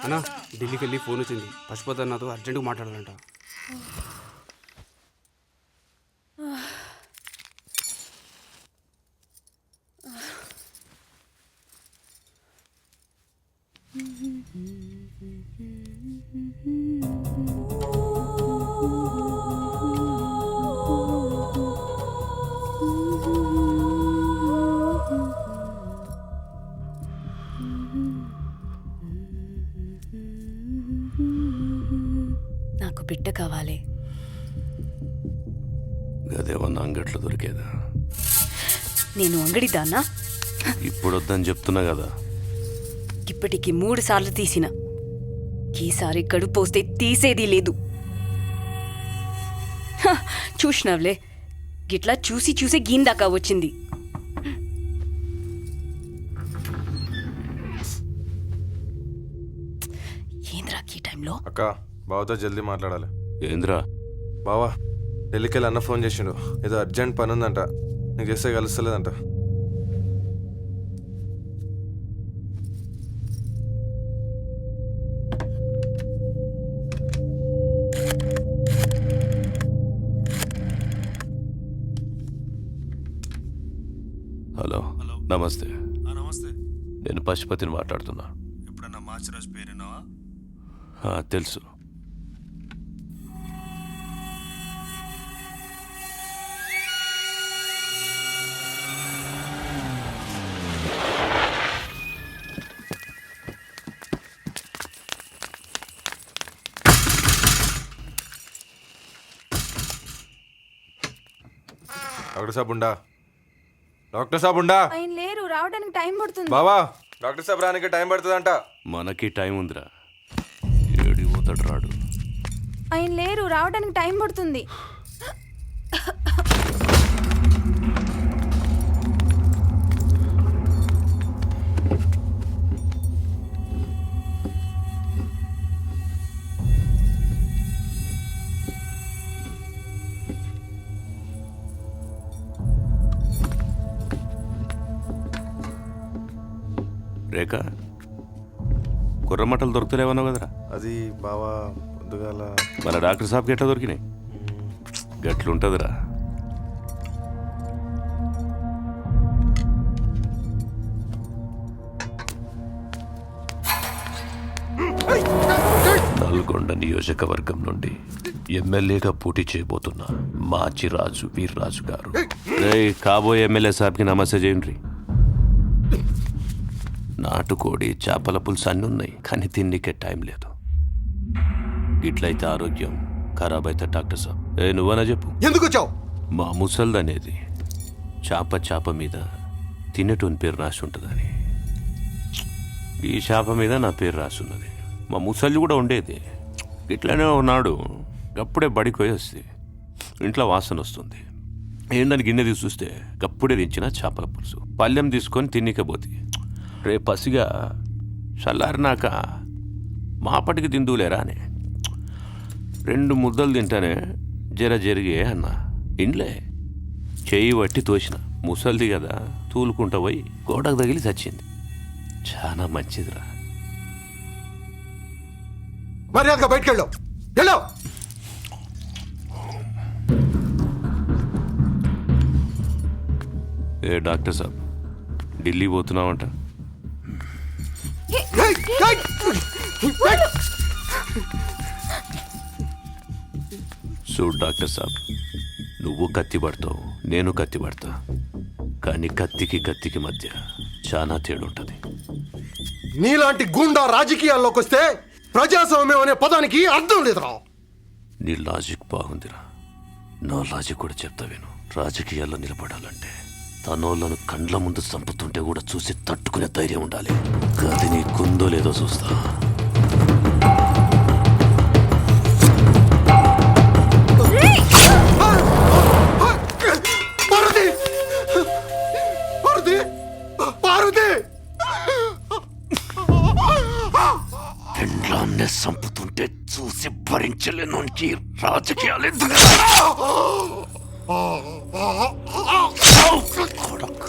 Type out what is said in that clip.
అన్నా ఢిల్లీకి వెళ్ళి ఫోన్ వచ్చింది. పశుపతి నాతో అర్జెంటుగా మాట్లాడాలంట. నాకు బిడ్డ కావాలి. గదేమన్నా అంగట్లో దొరికేదా? నేను అంగడిదానా? ఇప్పుడు వద్దని చెప్తున్నా కదా. ఇప్పటికి 3 సార్లు తీసిన. ఈసారి కడుపు వస్తే తీసేది లేదు. చూసినావులే, గిట్లా చూసి చూసే గీందాకా వచ్చింది. ఏంద్రా ఈ టైంలో? అక్క బావతో జల్దీ మాట్లాడాలి. ఏంద్రా? బావా ఢిల్లీకి వెళ్ళి అన్న ఫోన్ చేసిండు. ఏదో అర్జెంట్ పని ఉందంట, నీకు చేస్తే కలుస్తలేదంట. హలో నమస్తే. నమస్తే, నేను పశుపతిని మాట్లాడుతున్నా. ఎప్పుడన్నా మాచిరాజు పేరున్నావా? తెలుసు. డాక్టర్ సాబ్ ఉండా? డాక్టర్ సాబ్ ఉండా? ఆయన లేరు, రావడానికి టైం పడుతుంది. బావా డాక్టర్ సాబ్ రానికి టైం పడుతుందంట. మనకి టైం ఉందిరా. ఏడి పోతాడు రాడు. ఆయన లేరు, రావడానికి టైం పడుతుంది. రేఖ, కుర్రమట్టలు దొరుకుతలేవన్నావు కదరా? అది బావా పొద్దుగాల మన డాక్టర్ సాబ్కి ఎట్లా దొరికినాయి? గట్లుంటుందిరా. నల్గొండ నియోజకవర్గం నుండి ఎమ్మెల్యేగా పోటీ చేయబోతున్న మాచిరాజు వీర్రాజు గారు. కాబోయే ఎమ్మెల్యే సాబ్కి నమస్తే చేయండి. నాటుకోడి చేపల పులుసు అన్నీ ఉన్నాయి, కానీ తిండికే టైం లేదు. ఇట్లయితే ఆరోగ్యం ఖరాబ్ అయితే డాక్టర్ సాబ్. నువ్వనా చెప్పు, ఎందుకు వచ్చావు? మా ముసల్దనేది చేప మీద తినేటోని పేరు రాసి ఉంటుందని. ఈ చేప మీద నా పేరు రాసి ఉన్నది. మా ముసలి కూడా ఉండేది ఇట్లనే ఉన్నాడు. గప్పుడే బడికి పోయి వస్తే ఇంట్లో వాసన వస్తుంది. ఏందని గిన్నె తీసి చూస్తే గప్పుడే తెచ్చిన చేపల పులుసు. పళ్ళెం తీసుకొని తిన్నికపోతే రేపు పసిగా చల్లారినాక మాపటికి తిందులేరా అని 2 ముద్దలు తింటానే జర జరిగే అన్న. ఇండ్లే చెయ్యి పట్టి తోసిన. ముసలిది కదా, తూలుకుంటా పోయి గోడకు తగిలి చచ్చింది. చాలా మంచిదిరా. మర్యాదగా బయటకు వెళ్ళావు. వెళ్ళావు. డాక్టర్ సాబ్, ఢిల్లీ పోతున్నావంట? చూడు డాక్టర్ సాబ్, నువ్వు కత్తి పడతావు, నేను కత్తి పడతా. కానీ కత్తికి మధ్య చాలా తేడుంటది. నీలాంటి గుండా రాజకీయాల్లోకి వస్తే ప్రజాస్వామ్యం అనే పదానికి అర్థం లేదురా. నీ లాజిక్ బాగుందిరా. నా లాజిక్ కూడా చెప్తా విను. రాజకీయాల్లో నిలబడాలంటే తనోళ్ళను కండ్ల ముందు చంపుతుంటే కూడా చూసి తట్టుకునే ధైర్యం ఉండాలి. అది నీకుందో లేదో చూస్తా. పెండ్లాన్నే చంపుతుంటే చూసి భరించలేనోనికి రాజకీయాలు ఎందుకు? కొడక